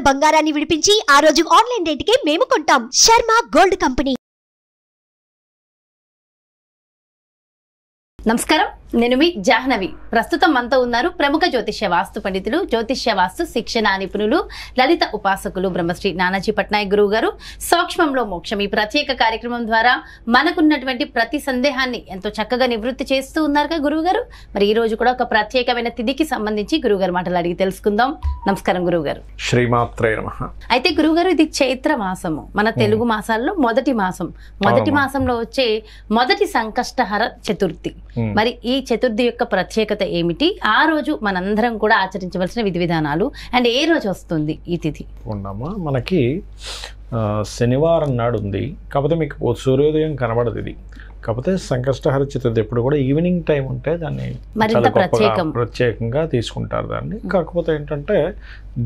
బంగారాన్ని విడిపించి ఆ రోజు ఆన్లైన్ రేటుకే మేము కొంటాం. Sharma gold company. నమస్కారం, నేను మీ జాహ్నవి. ప్రస్తుతం మనతో ఉన్నారు ప్రముఖ జ్యోతిష్య వాస్తు పండితులు, జ్యోతిష్య వాస్తు శిక్షణ నిపుణులు, లలిత ఉపాసకులు బ్రహ్మశ్రీ నానాజీ పట్నాయక్ గురువు గారు. సూక్ష్మంలో మోక్షం ఈ ప్రత్యేక కార్యక్రమం ద్వారా మనకున్నటువంటి ప్రతి సందేహాన్ని ఎంతో చక్కగా నివృత్తి చేస్తూ ఉన్నారుగా గురువు గారు. మరి ఈ రోజు కూడా ఒక ప్రత్యేకమైన తిథికి సంబంధించి గురువుగారు మాటలు అడిగి తెలుసుకుందాం. నమస్కారం గురువుగారు. శ్రీమాత్రే నమః. అయితే గురువుగారు, ఇది చైత్ర మాసము, మన తెలుగు మాసాల్లో మొదటి మాసం. మొదటి మాసంలో వచ్చే మొదటి సంకష్టహర చతుర్థి. మరి ఈ చతుర్థి యొక్క ప్రత్యేకత ఏమిటి? ఆ రోజు మనందరం కూడా ఆచరించవలసిన విధి విధానాలు అండ్ ఏ రోజు వస్తుంది ఈ తిథి? ఉండమ్మా, మనకి శనివారం నాడు ఉంది. కాకపోతే మీకు సూర్యోదయం కనబడదు. ఇది కాకపోతే సంకష్టహర చతుర్థి ఎప్పుడు కూడా ఈవినింగ్ టైం ఉంటే దాన్ని ప్రత్యేకంగా తీసుకుంటారు దాన్ని. కాకపోతే ఏంటంటే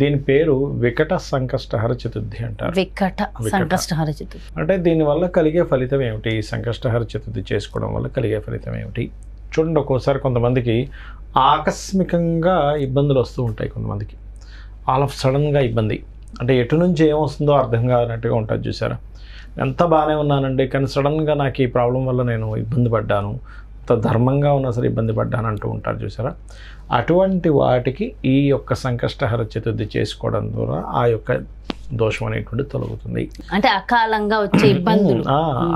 దీని పేరు వికట సంకష్టహర చతుర్థి అంటారు. వికట సంకష్టహర చతుర్థి అంటే దీనివల్ల కలిగే ఫలితం ఏమిటి? సంకష్టహర చతుర్థి చేసుకోవడం వల్ల కలిగే ఫలితం ఏమిటి? చూడండి, ఒక్కోసారి కొంతమందికి ఆకస్మికంగా ఇబ్బందులు వస్తూ ఉంటాయి. కొంతమందికి ఆల్ ఆఫ్ సడన్గా ఇబ్బంది, అంటే ఎటు నుంచి ఏమొస్తుందో అర్థం కానట్టుగా ఉంటుంది. చూసారా, ఎంత బాగానే ఉన్నానండి కానీ సడన్గా నాకు ఈ ప్రాబ్లం వల్ల నేను ఇబ్బంది పడ్డాను, అంత ధర్మంగా ఉన్నా సరే ఇబ్బంది పడ్డాను అంటూ ఉంటారు. చూసారా, అటువంటి వాటికి ఈ యొక్క సంకష్టహర చతుర్థి చేసుకోవడం ద్వారా ఆ యొక్క దోషం అనేటువంటి తొలగుతుంది. అంటే అకాలంగా వచ్చే ఇబ్బందులు,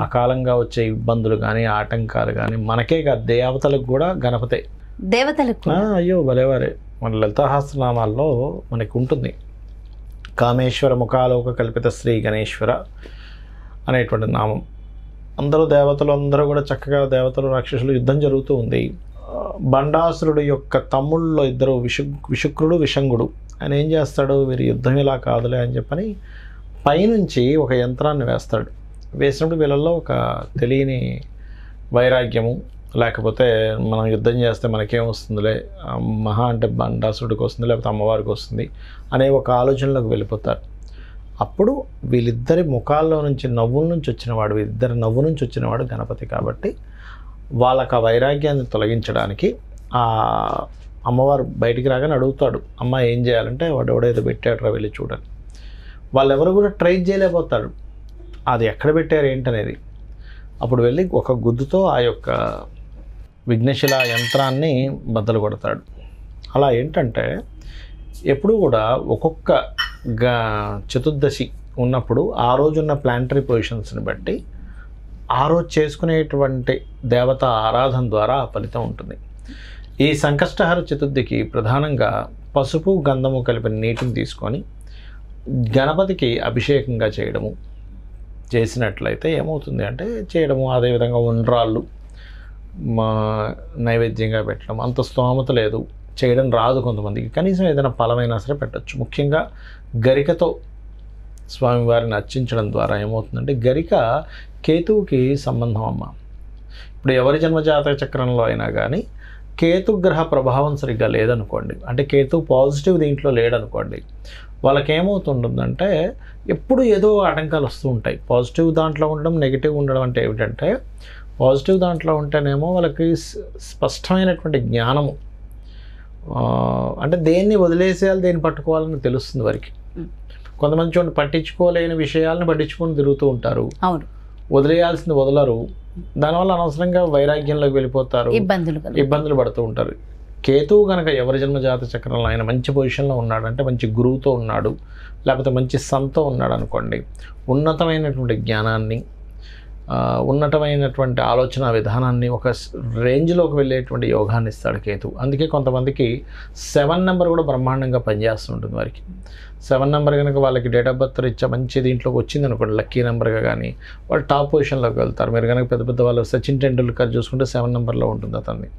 అకాలంగా వచ్చే ఇబ్బందులు కానీ ఆటంకాలు కానీ మనకే కాదు, దేవతలకు కూడా గణపతే. దేవతలకు అయ్యో భలేవారే. మన లలితాసహస్రనామాల్లో మనకి ఉంటుంది, కామేశ్వర ముఖాలోక కల్పిత శ్రీ గణేశ్వర అనేటువంటి నామం. అందరూ దేవతలు అందరూ కూడా చక్కగా దేవతలు రాక్షసులు యుద్ధం జరుగుతూ ఉంది. బండాసురుడు యొక్క తమ్ముళ్ళలో ఇద్దరు విశుక్రుడు విషంగుడు. ఆయన ఏం చేస్తాడు, వీరి యుద్ధం ఇలా కాదులే అని చెప్పని పైనుంచి ఒక యంత్రాన్ని వేస్తాడు. వేసినప్పుడు వీళ్ళల్లో ఒక తెలియని వైరాగ్యము, లేకపోతే మనం యుద్ధం చేస్తే మనకేమొస్తుందిలే, మహా అంటే బండాసురుడికి వస్తుంది లేకపోతే అమ్మవారికి వస్తుంది అనే ఒక ఆలోచనలోకి వెళ్ళిపోతారు. అప్పుడు వీళ్ళిద్దరి ముఖాల్లో నుంచి నవ్వుల నుంచి వచ్చినవాడు, వీళ్ళిద్దరి నవ్వు నుంచి వచ్చినవాడు గణపతి. కాబట్టి వాళ్ళకి ఆ వైరాగ్యాన్ని తొలగించడానికి ఆ అమ్మవారు బయటికి రాగానే అడుగుతాడు, అమ్మ ఏం చేయాలంటే వాడు ఎవడేదో పెట్టాడరా వెళ్ళి చూడాలి. వాళ్ళెవరు కూడా ట్రై చేయలేకపోతాడు అది ఎక్కడ పెట్టారు ఏంటనేది. అప్పుడు వెళ్ళి ఒక గుద్దుతో ఆ యొక్క విఘ్నశిల యంత్రాన్ని బద్దలు కొడతాడు. అలా ఏంటంటే ఎప్పుడు కూడా ఒక్కొక్క చతుర్దశి ఉన్నప్పుడు ఆ రోజున్న ప్లానటరీ పొజిషన్స్ని బట్టి ఆ రోజు చేసుకునేటువంటి దేవత ఆరాధన ద్వారా ఆ ఫలితం ఉంటుంది. ఈ సంకష్టహర చతుర్థికి ప్రధానంగా పసుపు గంధము కలిపిన నీటిని తీసుకొని గణపతికి అభిషేకంగా చేయడము చేసినట్లయితే ఏమవుతుంది అంటే చేయడము, అదేవిధంగా ఉండ్రాళ్ళు నైవేద్యంగా పెట్టడం. అంత స్తోమత లేదు, చేయడం రాదు కొంతమందికి, కనీసం ఏదైనా ఫలమైనా సరే పెట్టచ్చు. ముఖ్యంగా గరికతో స్వామివారిని అర్చించడం ద్వారా ఏమవుతుందంటే, గరిక కేతువుకి సంబంధం అమ్మ. ఇప్పుడు ఎవరి జన్మజాతక చక్రంలో అయినా కానీ కేతుగ్రహ ప్రభావం సరిగ్గా లేదనుకోండి, అంటే కేతు పాజిటివ్ దీంట్లో లేడనుకోండి, వాళ్ళకి ఏమవుతుంటుందంటే ఎప్పుడు ఏదో ఆటంకాలు వస్తూ ఉంటాయి. పాజిటివ్ దాంట్లో ఉండడం, నెగిటివ్ ఉండడం అంటే ఏమిటంటే, పాజిటివ్ దాంట్లో ఉంటేనేమో వాళ్ళకి స్పష్టమైనటువంటి జ్ఞానము, అంటే దేన్ని వదిలేసేయాలి దేన్ని పట్టుకోవాలని తెలుస్తుంది వారికి. కొంతమంది చూడండి, పట్టించుకోలేని విషయాలను పట్టించుకొని తిరుగుతూ ఉంటారు, అవును, వదిలేయాల్సింది వదలరు, దానివల్ల అనవసరంగా వైరాగ్యంలోకి వెళ్ళిపోతారు, ఇబ్బందులు పడుతూ ఉంటారు. కేతువు కనుక ఎవరి జన్మజాత చక్రంలో ఆయన మంచి పొజిషన్లో ఉన్నాడంటే, మంచి గురువుతో ఉన్నాడు లేకపోతే మంచి సంతో ఉన్నాడు అనుకోండి, ఉన్నతమైనటువంటి జ్ఞానాన్ని, ఉన్నతమైనటువంటి ఆలోచన విధానాన్ని, ఒక రేంజ్లోకి వెళ్ళేటువంటి యోగాన్ని ఇస్తాడు కేతువు. అందుకే కొంతమందికి 7 నెంబర్ కూడా బ్రహ్మాండంగా పనిచేస్తూ ఉంటుంది వారికి. 7 నెంబర్ కనుక వాళ్ళకి డేట్ ఆఫ్ బర్త్ ఇచ్చా మంచి దీంట్లోకి వచ్చింది అనుకోండి, లక్కీ నెంబర్గా, కానీ వాళ్ళు టాప్ పొజిషన్లోకి వెళ్తారు. మీరు కనుక పెద్ద పెద్ద వాళ్ళు సచిన్ టెండూల్కర్ చూసుకుంటే 7 నెంబర్లో ఉంటుంది అతన్ని.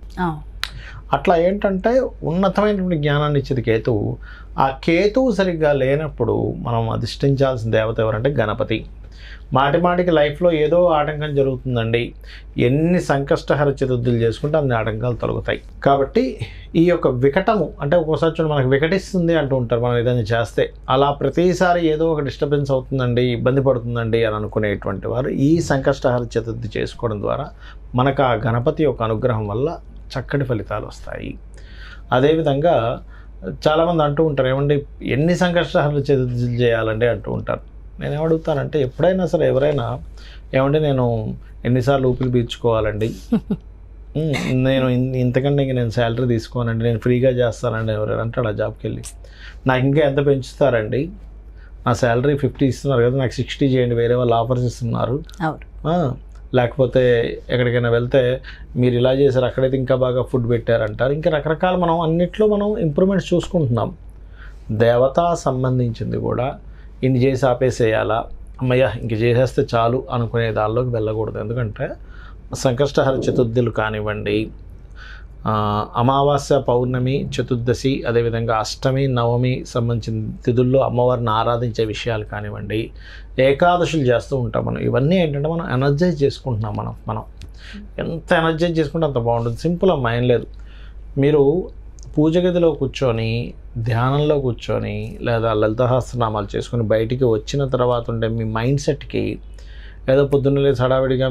అట్లా ఏంటంటే ఉన్నతమైనటువంటి జ్ఞానాన్ని ఇచ్చేది కేతువు. ఆ కేతువు సరిగ్గా లేనప్పుడు మనం అధిష్ఠించాల్సిన దేవత ఎవరంటే గణపతి. మాటిమాటికి లైఫ్లో ఏదో ఆటంకం జరుగుతుందండి, ఎన్ని సంకష్టహర చతుర్థులు చేసుకుంటే అన్ని ఆటంకాలు తొలగుతాయి. కాబట్టి ఈ యొక్క వికటము అంటే ఒక్కోసారి చూడండి మనకు వికటిస్తుంది అంటూ ఉంటారు మనం ఏదైనా చేస్తే, అలా ప్రతిసారి ఏదో ఒక డిస్టర్బెన్స్ అవుతుందండి, ఇబ్బంది పడుతుందండి అని అనుకునేటువంటి వారు ఈ సంకష్టహర చతుర్థి చేసుకోవడం ద్వారా మనకు ఆ గణపతి యొక్క అనుగ్రహం వల్ల చక్కటి ఫలితాలు వస్తాయి. అదేవిధంగా చాలామంది అంటూ ఉంటారు, ఏమండి ఎన్ని సంకష్టాలు చతుర్థులు చేయాలండి అంటూ ఉంటారు. నేను ఏమడుగుతానంటే, ఎప్పుడైనా సరే ఎవరైనా ఏమంటే నేను ఎన్నిసార్లు ఊపిరి పీల్చుకోవాలండి, నేను ఇంతకంటే ఇంక నేను శాలరీ తీసుకోనండి, నేను ఫ్రీగా చేస్తానండి ఎవరైనా అంటాడు ఆ జాబ్కి వెళ్ళి. నాకు ఇంకా ఎంత పెంచుతారండి, నా శాలరీ 50 ఇస్తున్నారు కదా, నాకు 60 చేయండి, వేరే వాళ్ళు ఆఫర్స్ ఇస్తున్నారు. లేకపోతే ఎక్కడికైనా వెళ్తే మీరు ఇలా చేశారు, అక్కడైతే ఇంకా బాగా ఫుడ్ పెట్టారంటారు. ఇంకా రకరకాల మనం అన్నిట్లో మనం ఇంప్రూవ్మెంట్స్ చూసుకుంటున్నాం. దేవతా సంబంధించింది కూడా ఇన్ని చేసి ఆపేసేయాలా, అమ్మయ్య ఇంక చేసేస్తే చాలు అనుకునే దానిలోకి వెళ్ళకూడదు. ఎందుకంటే సంకష్టహర చతుర్థులు కానివ్వండి, అమావాస్య, పౌర్ణమి, చతుర్దశి, అదేవిధంగా అష్టమి, నవమి సంబంధించిన తిథుల్లో అమ్మవారిని ఆరాధించే విషయాలు కానివ్వండి, ఏకాదశులు చేస్తూ ఉంటాం మనం. ఇవన్నీ ఏంటంటే మనం ఎనర్జైజ్ చేసుకుంటున్నాం. మనం ఎంత ఎనర్జైజ్ చేసుకుంటే అంత బాగుంటుంది. సింపుల్ అమ్మా, ఏం లేదు. మీరు పూజ గదిలో కూర్చొని, ధ్యానంలో కూర్చొని, లేదా లలితహాస్త్రనామాలు చేసుకొని బయటికి వచ్చిన తర్వాత ఉండే మీ మైండ్ సెట్కి ఏదో పొద్దున్న లేచి హడావిడిగా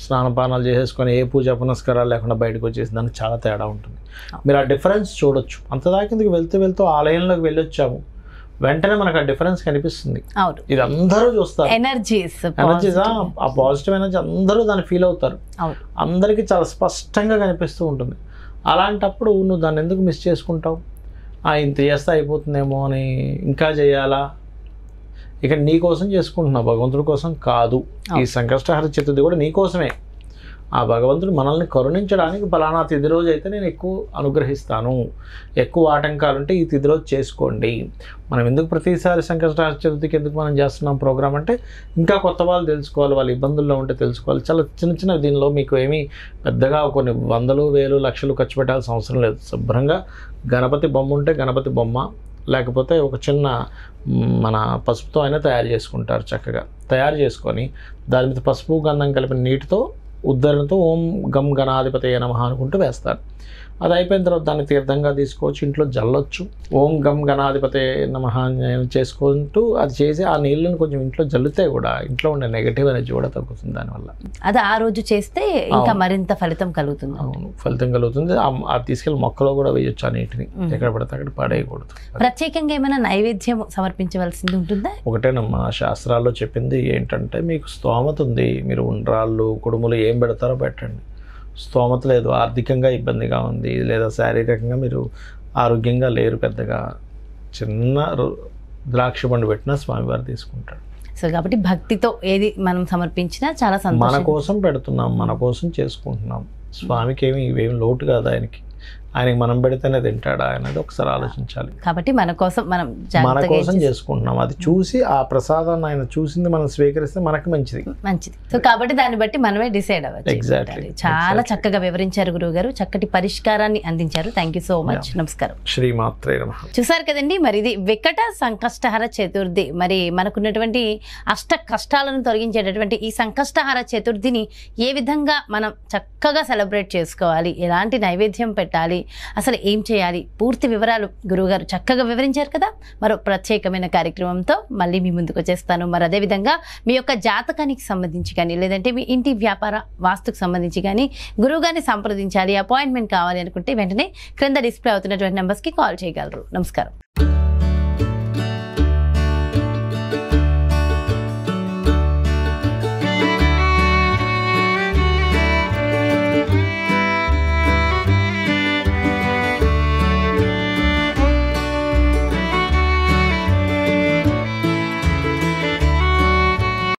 స్నానపానాలు చేసేసుకొని ఏ పూజా పునస్కారాలు లేకుండా బయటకు వచ్చేసి దానికి చాలా తేడా ఉంటుంది. మీరు ఆ డిఫరెన్స్ చూడొచ్చు. అంతదాకిందుకు వెళ్తూ ఆలయంలోకి వెళ్ళొచ్చాము, వెంటనే మనకు ఆ డిఫరెన్స్ కనిపిస్తుంది. ఇది అందరూ చూస్తారు. ఎనర్జీస్ ఆ పాజిటివ్ ఎనర్జీ అందరూ దాన్ని ఫీల్ అవుతారు. అందరికీ చాలా స్పష్టంగా కనిపిస్తూ ఉంటుంది. అలాంటప్పుడు నువ్వు దాన్ని ఎందుకు మిస్ చేసుకుంటావు? ఇంత చేస్తే అయిపోతుందేమో అని ఇంకా చేయాలా? ఇక నీ కోసం చేసుకుంటున్నావు, భగవంతుడి కోసం కాదు. ఈ సంకష్టహర చతుర్థి కూడా నీ కోసమే. ఆ భగవంతుడు మనల్ని కరుణించడానికి ఫలానా తిథి రోజు అయితే నేను ఎక్కువ అనుగ్రహిస్తాను, ఎక్కువ ఆటంకాలు ఉంటే ఈ తిథి రోజు చేసుకోండి. మనం ఎందుకు ప్రతిసారి సంకష్టహర చతుర్థికి ఎందుకు మనం చేస్తున్నాం ప్రోగ్రామ్ అంటే, ఇంకా కొత్త వాళ్ళు తెలుసుకోవాలి, వాళ్ళు ఇబ్బందుల్లో ఉంటే తెలుసుకోవాలి. చాలా చిన్న దీనిలో మీకు ఏమీ పెద్దగా కొన్ని వందలు, వేలు, లక్షలు ఖర్చు పెట్టాల్సిన అవసరం లేదు. శుభ్రంగా గణపతి బొమ్మ ఉంటే గణపతి బొమ్మ, లేకపోతే ఒక చిన్న మన పసుపుతో అయినా తయారు చేసుకుంటారు. చక్కగా తయారు చేసుకొని దాని మీద పసుపు, గంధం కలిపిన నీటితో ఉద్ధరణతో ఓం గం గణాధిపతయ నమః అనుకుంటూ వేస్తారు. అది అయిపోయిన తర్వాత దాన్ని తీర్థంగా తీసుకోవచ్చు, ఇంట్లో జల్లొచ్చు. ఓం గం గణాధిపతయ నమః చేసుకుంటూ అది చేసి ఆ నీళ్ళని కొంచెం ఇంట్లో జల్లితే కూడా ఇంట్లో ఉండే నెగటివ్ ఎనర్జీ కూడా తగ్గుతుంది దానివల్ల. అది ఆ రోజు చేస్తే ఇంకా మరింత ఫలితం కలుగుతుంది. అవును, ఫలితం కలుగుతుంది. అది తీసుకెళ్ళి మొక్కలో కూడా వేయొచ్చు. ఆ నీటిని ఎక్కడ పడితే అక్కడ పడేయకూడదు. ప్రత్యేకంగా ఏమైనా నైవేద్యం సమర్పించవలసింది ఉంటుందా? ఒకటేనమ్మా, శాస్త్రాల్లో చెప్పింది ఏంటంటే, మీకు స్తోమత ఉంది, మీరు ఉండ్రాళ్ళు, కుడుములు ఏం పెడతారో పెట్టండి. స్తోమత లేదు, ఆర్థికంగా ఇబ్బందిగా ఉంది, లేదా శారీరకంగా మీరు ఆరోగ్యంగా లేరు, పెద్దగా చిన్న ద్రాక్ష పండు పెట్టినా స్వామివారు తీసుకుంటాడు. సో కాబట్టి భక్తితో ఏది మనం సమర్పించినా చాలా సంతోషం. మన కోసం పెడుతున్నాం, మన కోసం చేసుకుంటున్నాం. స్వామికి ఇవేమి లోటు కాదు. ఆయనకి మనం పెడితేనే తింటాడా అనేది ఒకసారి ఆలోచించాలి. కాబట్టి మన కోసం చేసుకుంటున్నాం. అది చూసి ఆ ప్రసాదాన్ని ఆయన చూసింది మనం స్వీకరిస్తే మనకి మంచిది. సో కాబట్టి దాన్ని బట్టి మనమే డిసైడ్ అవ్వచ్చు. ఎగ్జాక్ట్లీ. చాలా చక్కగా వివరించారు గురువు గారు, చక్కటి పరిష్కారాన్ని అందించారు. Thank you so much. నమస్కారం. శ్రీమాత్రే నమః. చూసారు కదండి, మరి ఇది వికట సంకష్టహర చతుర్థి. మరి మనకున్నటువంటి అష్ట కష్టాలను తొలగించేటటువంటి ఈ సంకష్టహర చతుర్థిని ఏ విధంగా మనం చక్కగా సెలబ్రేట్ చేసుకోవాలి, ఎలాంటి నైవేద్యం పెట్టాలి, అసలు ఏం చేయాలి, పూర్తి వివరాలు గురువుగారు చక్కగా వివరించారు కదా. మరో ప్రత్యేకమైన కార్యక్రమంతో మళ్ళీ మీ ముందుకు వచ్చేస్తాను. మరి అదేవిధంగా మీ యొక్క జాతకానికి సంబంధించి కానీ, లేదంటే మీ ఇంటి వ్యాపార వాస్తుకు సంబంధించి కానీ గురువుగారిని సంప్రదించాలి, అపాయింట్మెంట్ కావాలి అనుకుంటే వెంటనే క్రింద డిస్ప్లే అవుతున్నటువంటి నెంబర్స్కి కాల్ చేయగలరు. నమస్కారం.